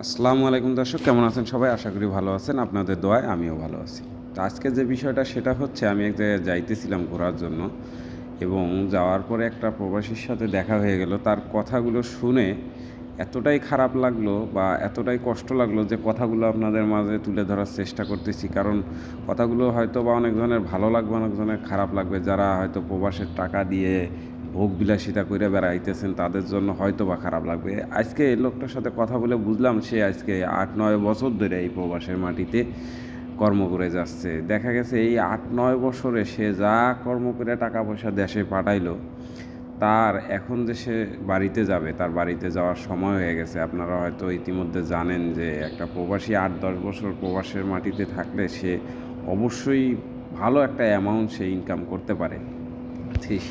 আসসালামু আলাইকুম দর্শক, কেমন আছেন সবাই? আশা করি ভালো আছেন। আপনাদের দোয়ায় আমিও ভালো আছি। তো আজকে যে বিষয়টা সেটা হচ্ছে, আমি এক জায়গায় যাইতেছিলাম ঘোরার জন্য, এবং যাওয়ার পরে একটা প্রবাসীর সাথে দেখা হয়ে গেল। তার কথাগুলো শুনে এতটাই খারাপ লাগলো বা এতটাই কষ্ট লাগলো যে কথাগুলো আপনাদের মাঝে তুলে ধরার চেষ্টা করতেছি। কারণ কথাগুলো হয়তো বা অনেকজনের ভালো লাগবে, অনেকজনের খারাপ লাগবে। যারা হয়তো প্রবাসের টাকা দিয়ে ভোগ বিলাসিতা করে বেড়াইতেছেন তাদের জন্য হয়তো বা খারাপ লাগবে। আজকে এই লোকটার সাথে কথা বলে বুঝলাম সে আজকে ৮-৯ বছর ধরে এই প্রবাসের মাটিতে কর্ম করে যাচ্ছে। দেখা গেছে এই ৮-৯ বছরে সে যা কর্ম করে টাকা পয়সা দেশে পাঠাইলো, তার এখন যে সে বাড়িতে যাবে, তার বাড়িতে যাওয়ার সময় হয়ে গেছে। আপনারা হয়তো ইতিমধ্যে জানেন যে একটা প্রবাসী ৮-১০ বছর প্রবাসের মাটিতে থাকলে সে অবশ্যই ভালো একটা অ্যামাউন্ট সে ইনকাম করতে পারে।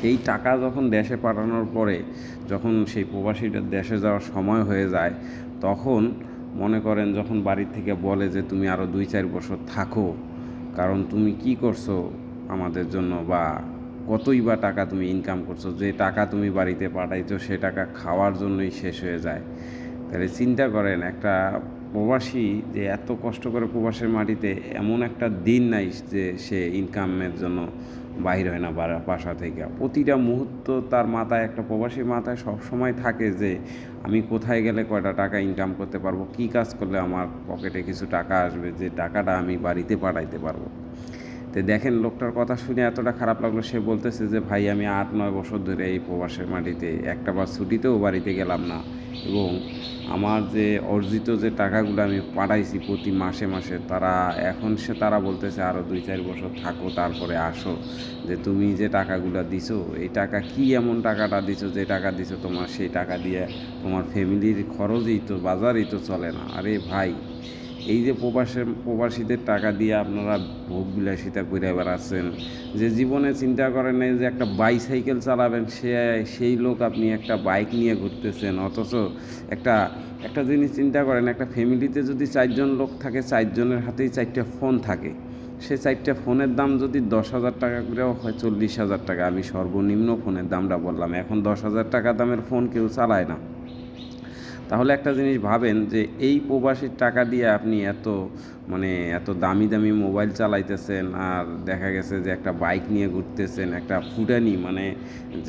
সেই টাকা যখন দেশে পাঠানোর পরে, যখন সেই প্রবাসীটার দেশে যাওয়ার সময় হয়ে যায়, তখন মনে করেন যখন বাড়ির থেকে বলে যে তুমি আরও ২-৪ বছর থাকো, কারণ তুমি কি করছো আমাদের জন্য, বা কতই বা টাকা তুমি ইনকাম করছো, যে টাকা তুমি বাড়িতে পাঠাইছো সে টাকা খাওয়ার জন্যই শেষ হয়ে যায়। তাহলে চিন্তা করেন, একটা প্রবাসী যে এত কষ্ট করে প্রবাসের মাটিতে, এমন একটা দিন নাই যে সে ইনকামের জন্য বাহির হয় না বাসা থেকে। প্রতিটা মুহূর্ত তার মাথায়, একটা প্রবাসীর মাথায় সবসময় থাকে যে আমি কোথায় গেলে কয়টা টাকা ইনকাম করতে পারবো, কী কাজ করলে আমার পকেটে কিছু টাকা আসবে, যে টাকাটা আমি বাড়িতে পাঠাইতে পারবো। তো দেখেন, লোকটার কথা শুনে এতটা খারাপ লাগলো। সে বলতেছে যে ভাই, আমি ৮-৯ বছর ধরে এই প্রবাসের মাটিতে একটাবার ছুটিতেও বাড়িতে গেলাম না, এবং আমার যে অর্জিত যে টাকাগুলো আমি পাঠাইছি প্রতি মাসে মাসে, তারা বলতেছে আরও ২-৪ বছর থাকো, তারপরে আসো। যে তুমি যে টাকাগুলো দিছো, এই টাকা কি এমন টাকাটা দিছো, যে টাকা দিছো তোমার সেই টাকা দিয়ে তোমার ফ্যামিলির খরচই তো, বাজারই তো চলে না। আরে ভাই, এই যে প্রবাসীদের টাকা দিয়ে আপনারা ভোগ বিলাসিতা করে বেড়াচ্ছেন, যে জীবনে চিন্তা করেন নাই যে একটা বাইসাইকেল চালাবেন, সেই লোক আপনি একটা বাইক নিয়ে ঘুরতেছেন। অথচ একটা একটা জিনিস চিন্তা করেন, একটা ফ্যামিলিতে যদি ৪ জন লোক থাকে, ৪ জনের হাতেই ৪টা ফোন থাকে। সে ৪টা ফোনের দাম যদি ১০,০০০ টাকা করেও হয়, ৪০,০০০ টাকা, আমি সর্বনিম্ন ফোনের দামটা বললাম। এখন ১০,০০০ টাকা দামের ফোন কেউ চালায় না। তাহলে একটা জিনিস ভাবেন, যে এই প্রবাসীর টাকা দিয়ে আপনি এত দামি দামি মোবাইল চালাইতেছেন, আর দেখা গেছে যে একটা বাইক নিয়ে ঘুরতেছেন, একটা ফুটানি,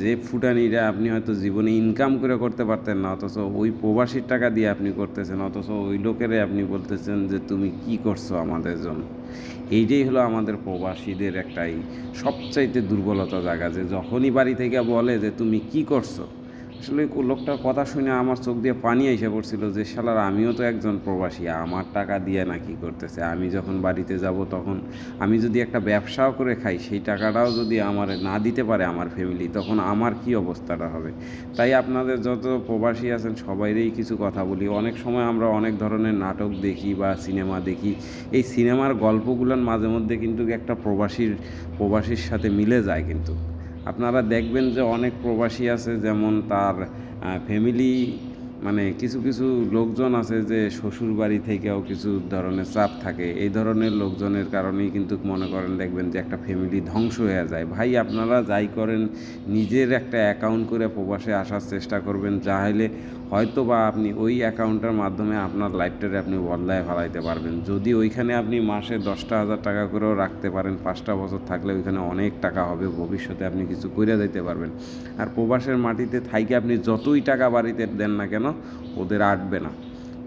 যে ফুটানিটা আপনি হয়তো জীবনে ইনকাম করে করতে পারতেন না, অথচ ওই প্রবাসীর টাকা দিয়ে আপনি করতেছেন। অথচ ওই লোকেরে আপনি বলতেছেন যে তুমি কি করছো আমাদের জন্য। এইটাই হলো আমাদের প্রবাসীদের একটাই সবচাইতে দুর্বলতা জায়গা, যে যখনই বাড়ি থেকে বলে যে তুমি কি করছো, আসলে লোকটার কথা শুনে আমার চোখ দিয়ে পানি এসে পড়ছিল, যে শালার আমিও তো একজন প্রবাসী, আমার টাকা দিয়ে না কি করতেছে। আমি যখন বাড়িতে যাব, তখন আমি যদি একটা ব্যবসাও করে খাই, সেই টাকাটাও যদি আমার না দিতে পারে আমার ফ্যামিলি, তখন আমার কি অবস্থাটা হবে। তাই আপনাদের যত প্রবাসী আছেন সবাইরেই কিছু কথা বলি। অনেক সময় আমরা অনেক ধরনের নাটক দেখি বা সিনেমা দেখি, এই সিনেমার গল্পগুলোর মাঝে মধ্যে কিন্তু একটা প্রবাসীর সাথে মিলে যায়। কিন্তু আপনারা দেখবেন যে অনেক প্রবাসী আছে, যেমন তার ফ্যামিলি, কিছু কিছু লোকজন আছে যে শ্বশুর বাড়ি থেকেও কিছু ধরনের চাপ থাকে। এই ধরনের লোকজনের কারণেই কিন্তু মনে করেন, দেখবেন যে একটা ফ্যামিলি ধ্বংস হয়ে যায়। ভাই, আপনারা যাই করেন, নিজের একটা অ্যাকাউন্ট করে প্রবাসে আসার চেষ্টা করবেন। চাইলে হয়তো বা আপনি ওই অ্যাকাউন্টের মাধ্যমে আপনার লাইফটারে আপনি বদলায় ফেলাইতে পারবেন। যদি ওইখানে আপনি মাসে ১০,০০০ টাকা করেও রাখতে পারেন, ৫টা বছর থাকলে ওইখানে অনেক টাকা হবে, ভবিষ্যতে আপনি কিছু করে দিতে পারবেন। আর প্রবাসের মাটিতে থাইকে আপনি যতই টাকা বাড়িতে দেন না কেন, ওদের আটবে না।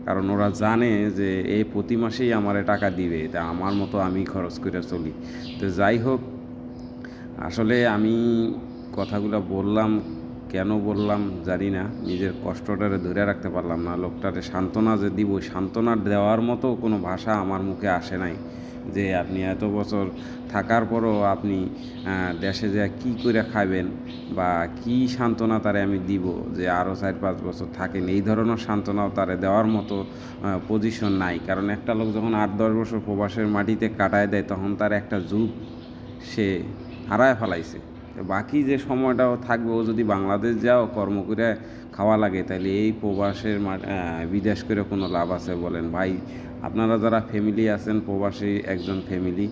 কারণ ওরা জানে যে এই প্রতি মাসেই আমারে টাকা দিবে, তা আমার মতো আমি খরচ করে চলি। তো যাই হোক, আসলে আমি কথাগুলো বললাম, কেন বললাম জানি না, নিজের কষ্টটারে ধরে রাখতে পারলাম না। লোকটারে সান্ত্বনা যে দিব, সান্ত্বনা দেওয়ার মতো কোনো ভাষা আমার মুখে আসে নাই। যে আপনি এত বছর থাকার পরও আপনি দেশে যে কী করে খাবেন, বা কী সান্ত্বনা তারে আমি দিব যে আরও ৪-৫ বছর থাকেন, এই ধরনের সান্ত্বনাও তারে দেওয়ার মতো পজিশন নাই। কারণ একটা লোক যখন ৮-১০ বছর প্রবাসের মাটিতে কাটায় দেয়, তখন তার একটা যুগ সে হারায় ফেলাইছে। বাকি যে সময়টাও থাকবে, ও যদি বাংলাদেশ যাও কর্ম করে খাওয়া লাগে, তাহলে এই বিদেশ করে কোনো লাভ আছে বলেন? ভাই, আপনারা যারা ফ্যামিলি আছেন, প্রবাসী একজন ফ্যামিলি,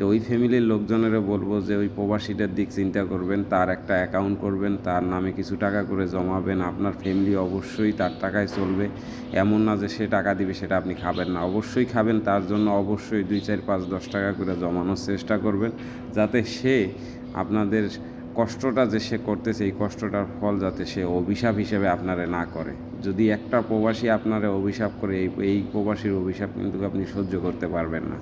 তো ওই ফ্যামিলির লোকজনেরও বলবো যে ওই প্রবাসীটার দিক চিন্তা করবেন, তার একটা অ্যাকাউন্ট করবেন, তার নামে কিছু টাকা করে জমাবেন। আপনার ফ্যামিলি অবশ্যই তার টাকায় চলবে। এমন না যে সে টাকা দিবে সেটা আপনি খাবেন না, অবশ্যই খাবেন। তার জন্য অবশ্যই 2, 4, 5, 10 টাকা করে জমানোর চেষ্টা করবেন, যাতে সে আপনাদের কষ্টটা যে সে করতেছে এই কষ্টটার ফল যাতে সে অভিশাপ হিসেবে আপনারে না করে। যদি একটা প্রবাসী আপনারে অভিশাপ করে এই প্রবাসীর অভিশাপ কিন্তু আপনি সহ্য করতে পারবেন না।